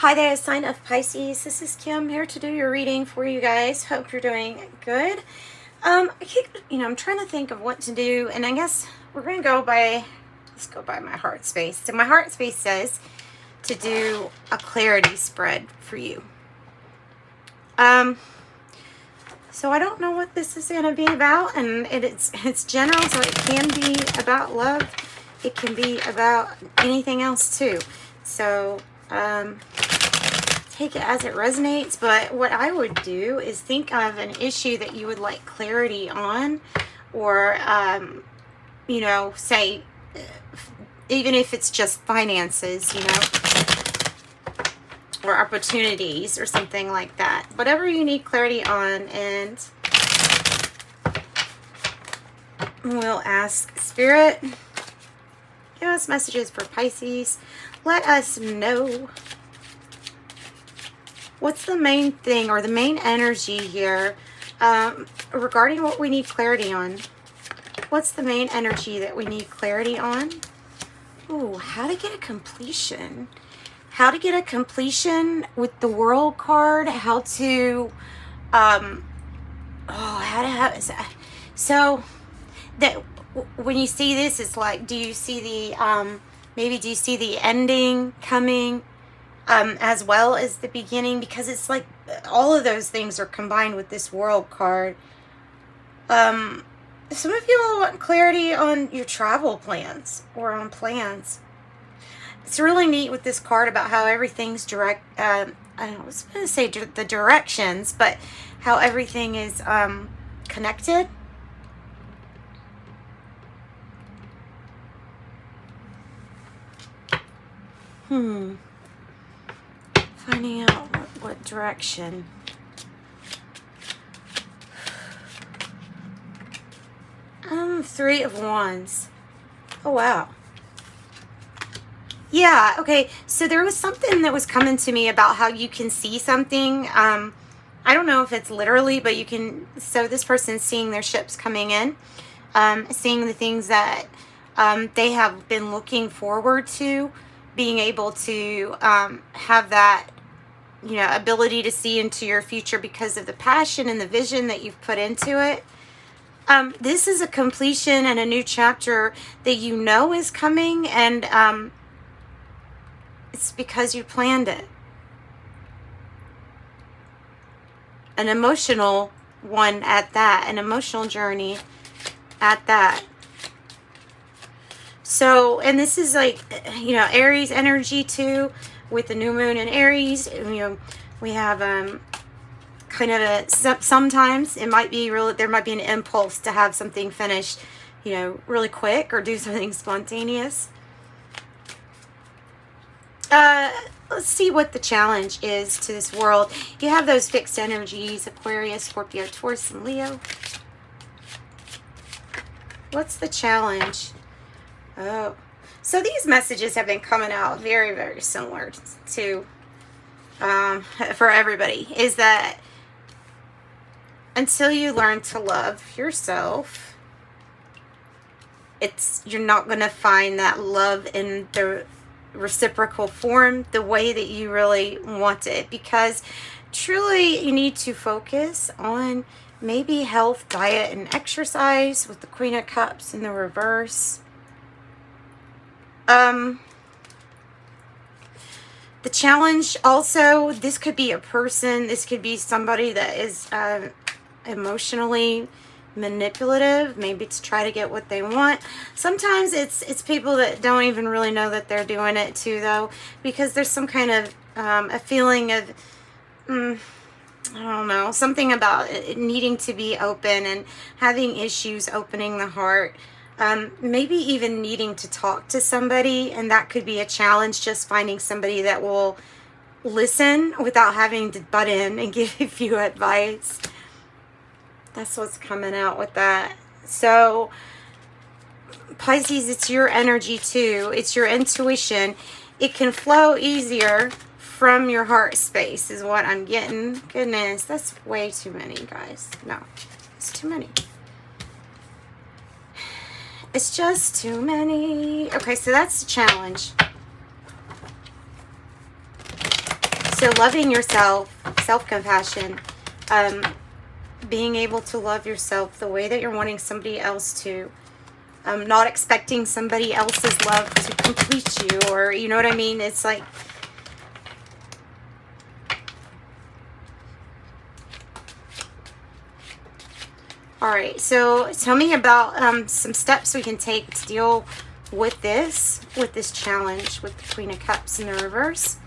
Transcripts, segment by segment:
Hi there, sign of Pisces. This is Kim here to do your reading for you guys. Hope you're doing good. I'm trying to think of what to do, and I guess we're gonna let's go by my heart space. So my heart space says to do a clarity spread for you. So I don't know what this is gonna be about, and it's general, so it can be about love. It can be about anything else too. So take it as it resonates, but what I would do is think of an issue that you would like clarity on, or say even if it's just finances, or opportunities or something like that, whatever you need clarity on. And we'll ask Spirit, give us messages for Pisces. Let us know what's the main thing or the main energy here regarding what we need clarity on. What's the main energy that we need clarity on? Ooh, how to get a completion. How to get a completion with the World card. How to, so that when you see this, it's like, do you see the, maybe do you see the ending coming as well as the beginning? Because it's like all of those things are combined with this World card. Some of you want clarity on your travel plans or on plans. It's really neat with this card about how everything's direct. I was going to say the directions, but how everything is connected. Finding out what direction. Three of Wands. Oh, wow. Yeah, okay. So there was something that was coming to me about how you can see something. I don't know if it's literally, but you can. So this person's seeing their ships coming in, seeing the things that they have been looking forward to, being able to have that, ability to see into your future because of the passion and the vision that you've put into it. This is a completion and a new chapter that is coming, and it's because you planned it. An emotional one at that, an emotional journey at that. So, and this is like, Aries energy too, with the new moon in Aries. We have kind of sometimes it might be there might be an impulse to have something finished, really quick, or do something spontaneous. Let's see what the challenge is to this world. You have those fixed energies, Aquarius, Scorpio, Taurus, and Leo. What's the challenge? Oh, so these messages have been coming out very, very similar to, for everybody, is that until you learn to love yourself, you're not going to find that love in the reciprocal form the way that you really want it, because truly you need to focus on maybe health, diet, and exercise with the Queen of Cups in the reverse. The challenge also, this could be a person, this could be somebody that is emotionally manipulative, maybe to try to get what they want. Sometimes it's people that don't even really know that they're doing it too, though, because there's some kind of a feeling of I don't know, something about it needing to be open and having issues opening the heart, maybe even needing to talk to somebody, and that could be a challenge, just finding somebody that will listen without having to butt in and give you advice. That's what's coming out with that. So, Pisces, it's your energy too. It's your intuition. It can flow easier from your heart space is what I'm getting. Goodness, that's way too many, guys. No, it's too many. It's just too many. Okay, so that's the challenge. So loving yourself, self-compassion, being able to love yourself the way that you're wanting somebody else to. Not expecting somebody else's love to complete you, or you know what I mean? It's like, all right, so tell me about some steps we can take to deal with this challenge with the Queen of Cups in the reverse.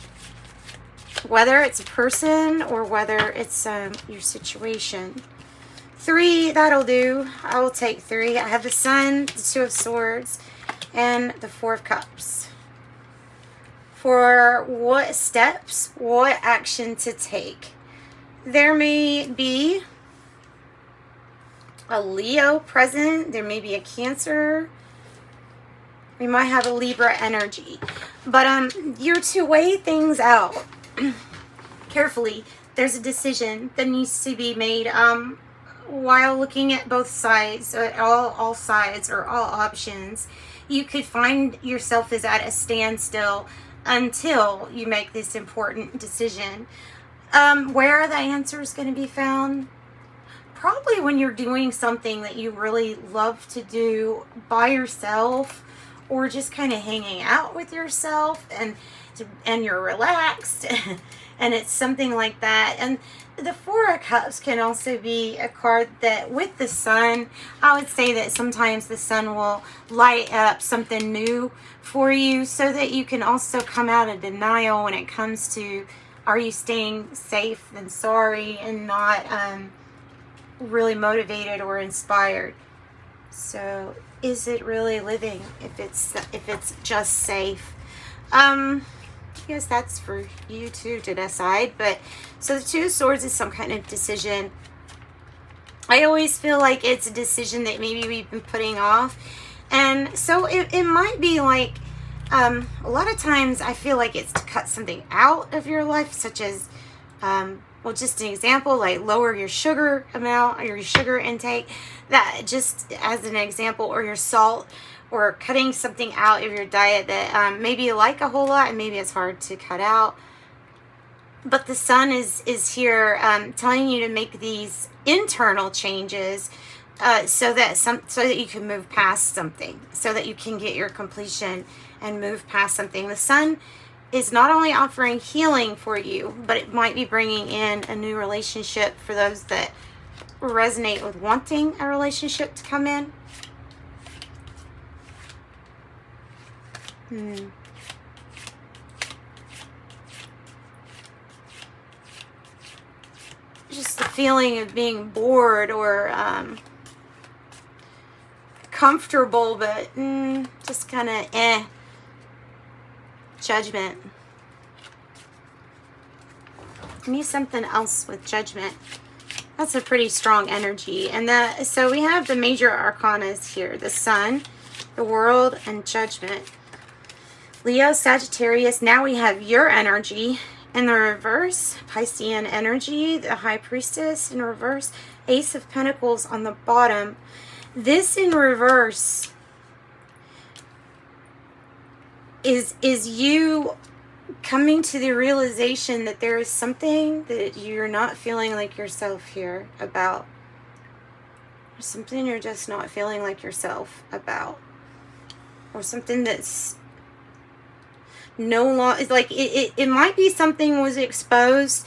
Whether it's a person or whether it's your situation. 3, that'll do. I will take 3. I have the Sun, the 2 of Swords, and the 4 of Cups. For what steps, what action to take. There may be a Leo present. There may be a Cancer. We might have a Libra energy. But you're to weigh things out carefully. There's a decision that needs to be made while looking at both sides, all sides or all options. You could find yourself as at a standstill until you make this important decision. Where are the answers going to be found? Probably when you're doing something that you really love to do by yourself, or just kind of hanging out with yourself and you're relaxed and it's something like that. And the 4 of Cups can also be a card that, with the Sun, I would say that sometimes the Sun will light up something new for you, so that you can also come out of denial when it comes to, are you staying safe and sorry and not really motivated or inspired? So is it really living if it's just safe? I guess that's for you two to decide. But so the 2 of Swords is some kind of decision. I always feel like it's a decision that maybe we've been putting off. And so it might be like, a lot of times I feel like it's to cut something out of your life, such as, well, just an example, like lower your sugar amount or your sugar intake, that just as an example, or your salt, or cutting something out of your diet that maybe you like a whole lot and maybe it's hard to cut out. But the Sun is here telling you to make these internal changes so that you can move past something, so that you can get your completion and move past something. The Sun is not only offering healing for you, but it might be bringing in a new relationship for those that resonate with wanting a relationship to come in. Just the feeling of being bored or comfortable, but just kind of Judgment. Need something else with Judgment. That's a pretty strong energy. And so we have the major arcanas here: the Sun, the World, and Judgment. Leo, Sagittarius. Now we have your energy in the reverse. Piscean energy, the High Priestess in reverse. Ace of Pentacles on the bottom. This in reverse is you coming to the realization that there is something that you're not feeling like yourself here about. Or something you're just not feeling like yourself about. Or something that's no longer, it's like it might be something was exposed,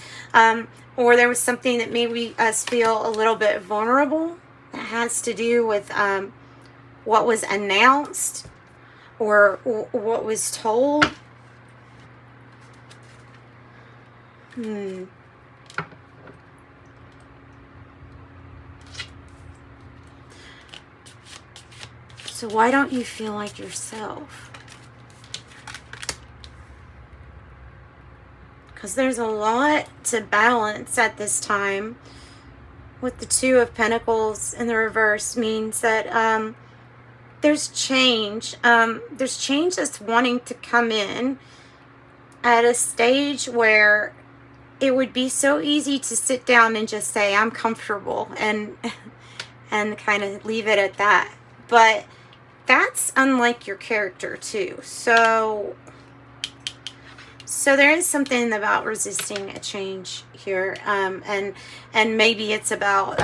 or there was something that made us feel a little bit vulnerable. That has to do with what was announced or what was told. So why don't you feel like yourself? Because there's a lot to balance at this time. With the Two of Pentacles in the reverse means that there's change. There's change that's wanting to come in at a stage where it would be so easy to sit down and just say, I'm comfortable, and kind of leave it at that. But that's unlike your character too. So So there is something about resisting a change here, and maybe it's about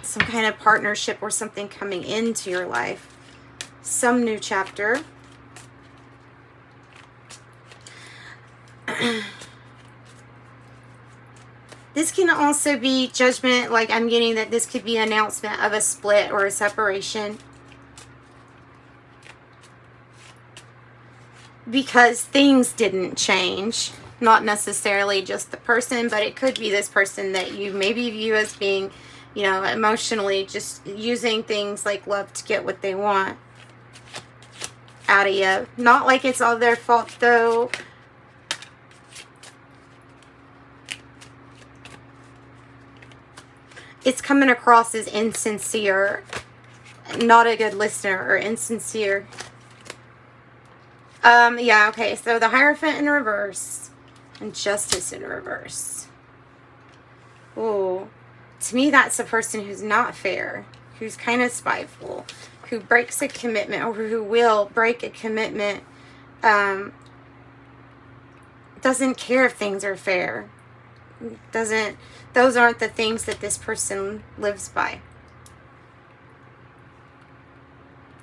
some kind of partnership or something coming into your life, some new chapter. This can also be judgment, like I'm getting that this could be an announcement of a split or a separation. Because things didn't change. Not necessarily just the person, but it could be this person that you maybe view as being, you know, emotionally just using things like love to get what they want out of you. Not like it's all their fault though. It's coming across as insincere, not a good listener, or insincere. Yeah, okay, so the Hierophant in reverse and Justice in reverse. Ooh, to me that's a person who's not fair, who's kind of spiteful, who breaks a commitment, or who will break a commitment, doesn't care if things are fair. Those aren't the things that this person lives by.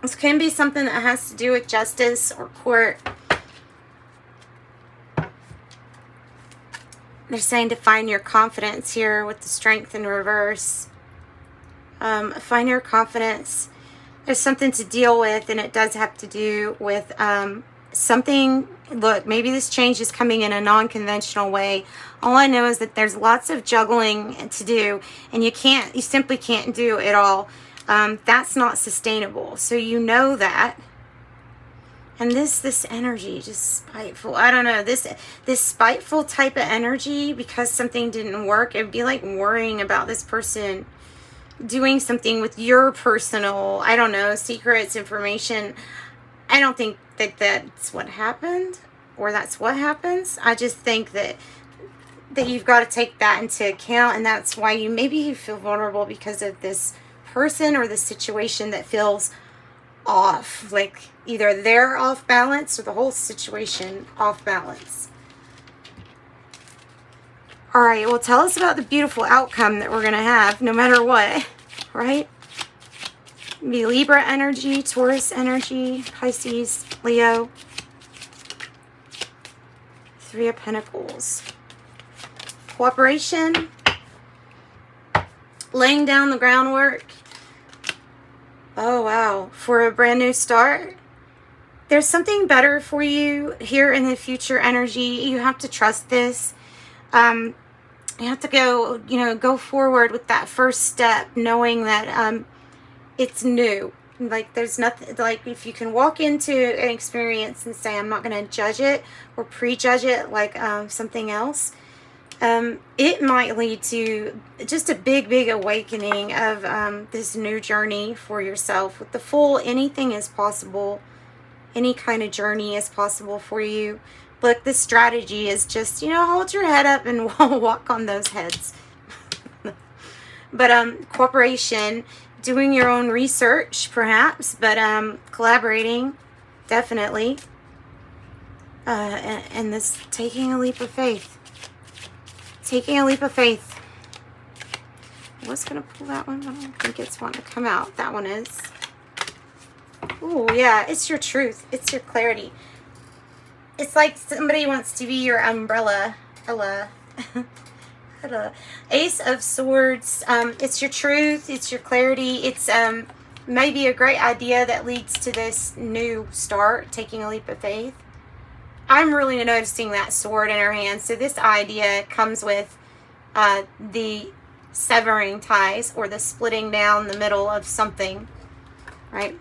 This can be something that has to do with justice or court. They're saying to find your confidence here with the Strength in reverse. Find your confidence. There's something to deal with, and it does have to do with something. Look, maybe this change is coming in a non-conventional way. All I know is that there's lots of juggling to do, and you simply can't do it all. That's not sustainable. So you know that. And this energy, just spiteful. I don't know, this spiteful type of energy, because something didn't work, it'd be like worrying about this person doing something with your personal, I don't know, secrets, information. I don't think that that's what happened, or that's what happens. I just think that you've got to take that into account, and that's why you feel vulnerable, because of this person or the situation that feels off, like either they're off balance or the whole situation off balance. All right, well, tell us about the beautiful outcome that we're going to have no matter what, right? Be Libra energy, Taurus energy, Pisces, Leo. Three of Pentacles. Cooperation. Laying down the groundwork. Oh, wow. For a brand new start. There's something better for you here in the future energy. You have to trust this. You have to go forward with that first step, knowing that it's new. Like, there's nothing, like, if you can walk into an experience and say, I'm not going to judge it or prejudge it like something else, it might lead to just a big awakening of this new journey for yourself. With the Fool, anything is possible. Any kind of journey is possible for you. But this strategy is just, hold your head up and walk on those heads. But cooperation, doing your own research perhaps, but collaborating, definitely. And this taking a leap of faith. Taking a leap of faith. I was going to pull that one, but I don't think it's wanting to come out. That one is. Ooh, yeah, it's your truth. It's your clarity. It's like somebody wants to be your umbrella. Ace of Swords. It's your truth. It's your clarity. It's maybe a great idea that leads to this new start, taking a leap of faith. I'm really noticing that sword in her hand. So this idea comes with the severing ties, or the splitting down the middle of something, right?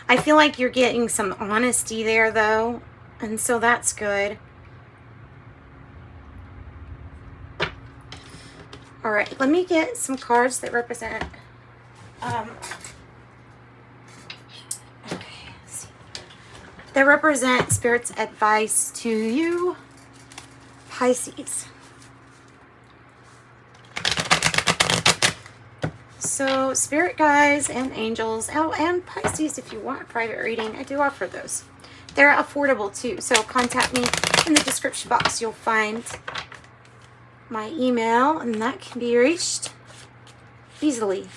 I feel like you're getting some honesty there, though, and so that's good. All right, let me get some cards that represent that represent Spirit's advice to you, Pisces. So, Spirit guides and angels, and Pisces, if you want a private reading, I do offer those. They're affordable too. So contact me in the description box. You'll find my email, and that can be reached easily.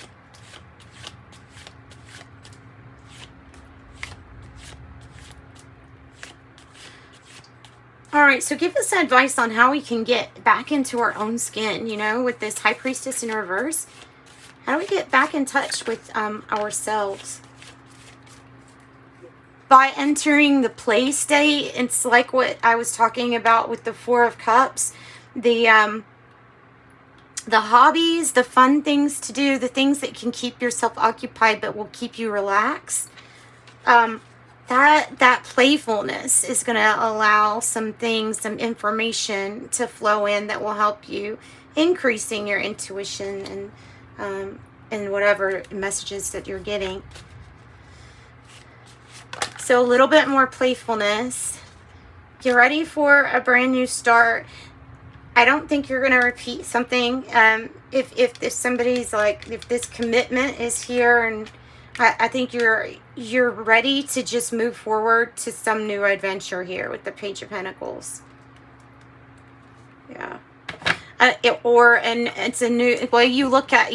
All right, so give us advice on how we can get back into our own skin, you know, with this High Priestess in reverse. How do we get back in touch with ourselves? By entering the play state. It's like what I was talking about with the Four of Cups. The hobbies, the fun things to do, the things that can keep yourself occupied but will keep you relaxed. That playfulness is going to allow some things, some information to flow in that will help you increasing your intuition and whatever messages that you're getting. So a little bit more playfulness. Get ready for a brand new start. I don't think you're going to repeat something. If somebody's like, if this commitment is here, and I think you're ready to just move forward to some new adventure here with the Page of Pentacles. Yeah. And it's a new, well, you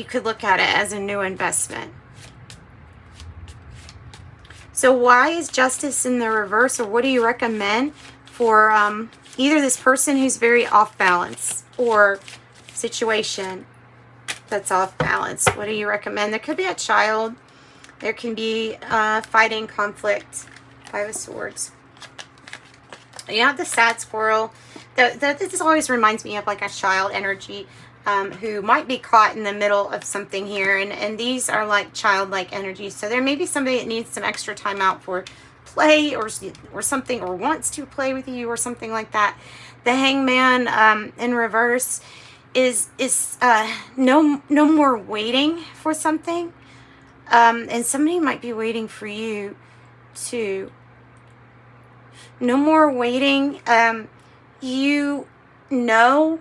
could look at it as a new investment. So why is Justice in the reverse, or what do you recommend for either this person who's very off balance or situation that's off balance? What do you recommend? There could be a child. There can be fighting, conflict. Five of Swords. You have the sad squirrel. This always reminds me of like a child energy who might be caught in the middle of something here. And these are like childlike energies. So there may be somebody that needs some extra time out for play or something, or wants to play with you or something like that. The Hangman in reverse is no more waiting for something. And somebody might be waiting for you too. No more waiting. You know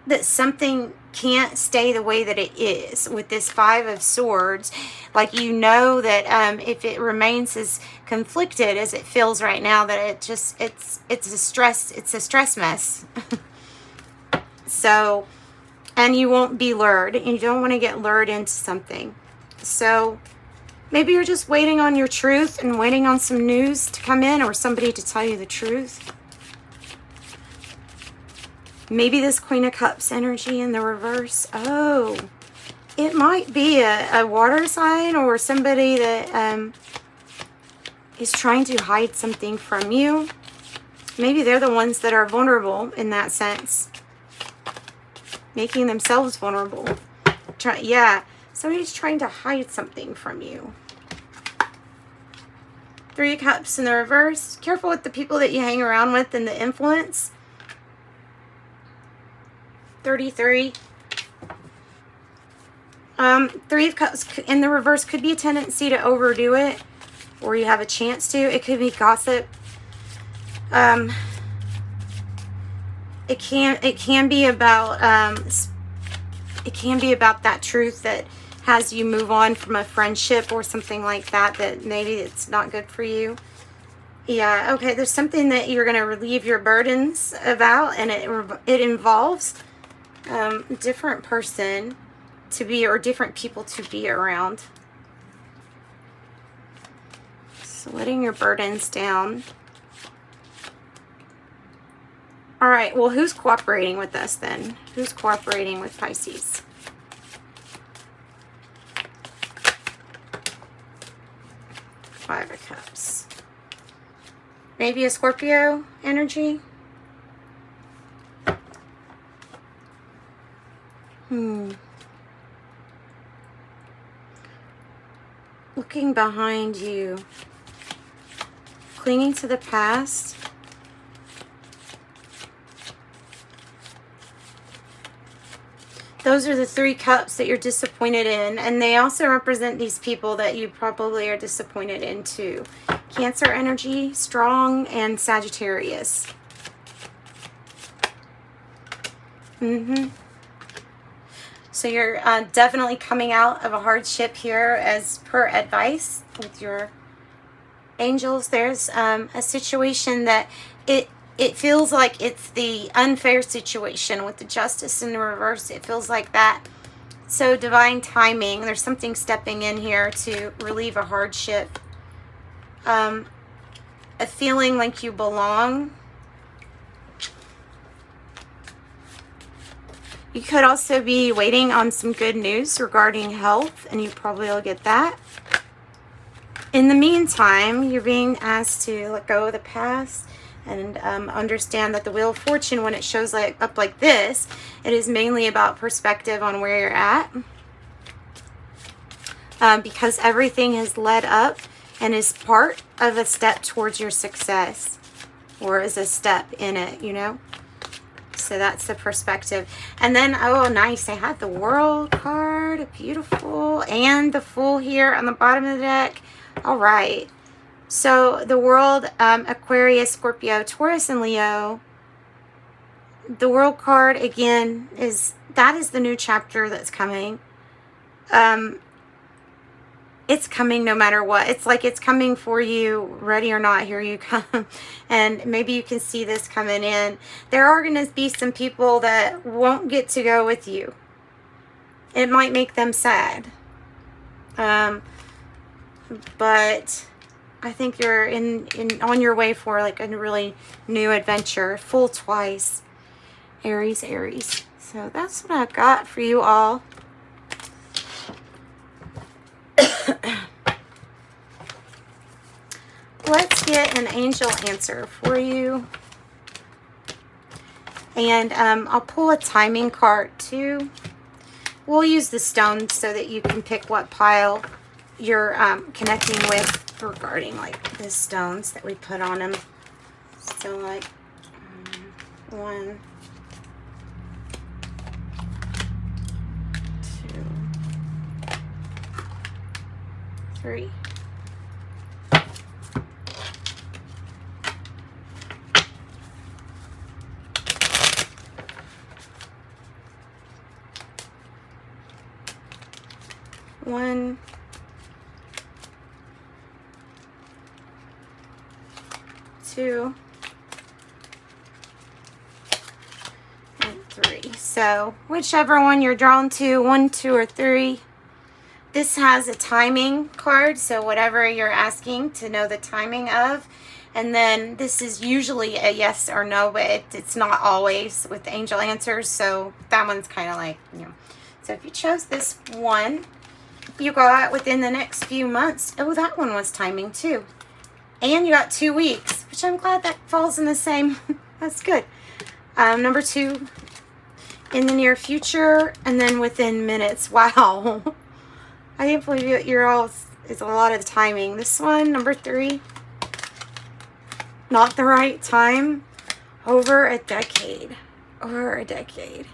that something can't stay the way that it is with this Five of Swords. Like, you know that if it remains as conflicted as it feels right now, that it's a stress mess. So, and you won't be lured, and you don't want to get lured into something. So maybe you're just waiting on your truth and waiting on some news to come in, or somebody to tell you the truth. Maybe this Queen of Cups energy in the reverse. Oh, it might be a water sign, or somebody that is trying to hide something from you. Maybe they're the ones that are vulnerable in that sense, making themselves vulnerable. Yeah. Somebody's trying to hide something from you. Three of Cups in the reverse. Careful with the people that you hang around with and the influence. 33. Three of Cups in the reverse could be a tendency to overdo it, or you have a chance to. It could be gossip. It can be about that truth that has you move on from a friendship or something like that, that maybe it's not good for you. Yeah, okay, there's something that you're going to relieve your burdens about, and it involves a different person to be, or different people to be around. So letting your burdens down. All right, well, who's cooperating with us then? Who's cooperating with Pisces? Five of Cups. Maybe a Scorpio energy? Looking behind you. Clinging to the past. Those are the three cups that you're disappointed in. And they also represent these people that you probably are disappointed in too. Cancer energy, strong, and Sagittarius. So you're definitely coming out of a hardship here as per advice with your Angels, there's a situation that it feels like it's the unfair situation with the justice in the reverse. It feels like that. So divine timing, there's something stepping in here to relieve a hardship. A feeling like you belong. You could also be waiting on some good news regarding health, and you probably will get that. In the meantime, you're being asked to let go of the past and understand that the Wheel of Fortune, when it shows up like this, it is mainly about perspective on where you're at. Because everything has led up and is part of a step towards your success, or is a step in it, you know? So that's the perspective. And then, oh, nice. I had the World card. Beautiful. And the Fool here on the bottom of the deck. All right. So the World, Aquarius, Scorpio, Taurus, and Leo. The World card, again, that is the new chapter that's coming. It's coming no matter what. It's like it's coming for you, ready or not, here you come. And maybe you can see this coming in. There are going to be some people that won't get to go with you. It might make them sad. But I think you're on your way for like a really new adventure. Fool twice. Aries, Aries. So that's what I've got for you all. Let's get an angel answer for you. And I'll pull a timing card too. We'll use the stones so that you can pick what pile you're connecting with regarding like the stones that we put on them. So like 1, 2, 3. One, 2, and 3. So whichever one you're drawn to, 1, 2, or 3. This has a timing card, so whatever you're asking to know the timing of. And then this is usually a yes or no, but it's not always with the angel answers. So that one's kind of like, you know. So if you chose this one, you got within the next few months. Oh, that one was timing too. And you got 2 weeks, which I'm glad that falls in the same. That's good. Number 2, in the near future, and then within minutes. Wow. I can't believe you're all, it's a lot of timing. This one, number 3, not the right time. Over a decade. Over a decade.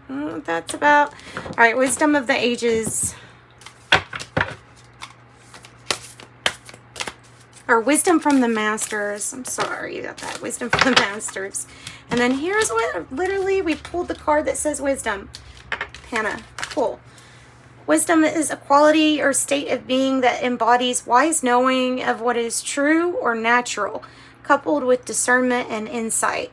That's about, all right, wisdom of the ages. Or wisdom from the masters. I'm sorry, you got that. Wisdom from the masters. And then here's what, literally, we pulled the card that says wisdom. Hannah, cool. Wisdom is a quality or state of being that embodies wise knowing of what is true or natural, coupled with discernment and insight.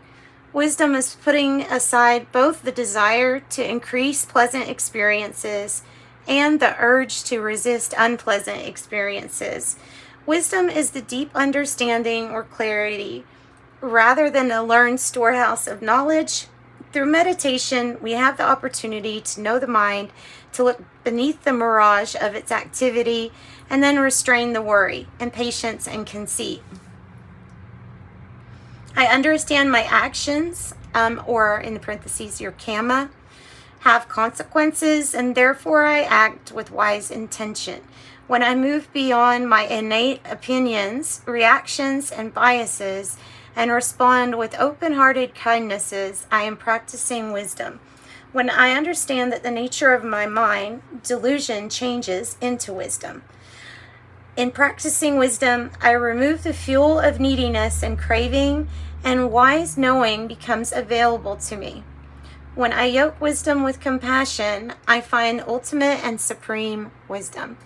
Wisdom is putting aside both the desire to increase pleasant experiences and the urge to resist unpleasant experiences. Wisdom is the deep understanding or clarity, rather than a learned storehouse of knowledge. Through meditation, we have the opportunity to know the mind, to look beneath the mirage of its activity, and then restrain the worry, impatience, and conceit. I understand my actions, or in the parentheses, your karma, have consequences, and therefore I act with wise intention. When I move beyond my innate opinions, reactions, and biases, and respond with open-hearted kindnesses, I am practicing wisdom. When I understand that the nature of my mind, delusion changes into wisdom. In practicing wisdom, I remove the fuel of neediness and craving, and wise knowing becomes available to me. When I yoke wisdom with compassion, I find ultimate and supreme wisdom.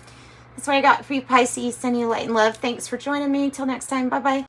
That's what I got for you, Pisces. Sending you light and love. Thanks for joining me. Until next time. Bye-bye.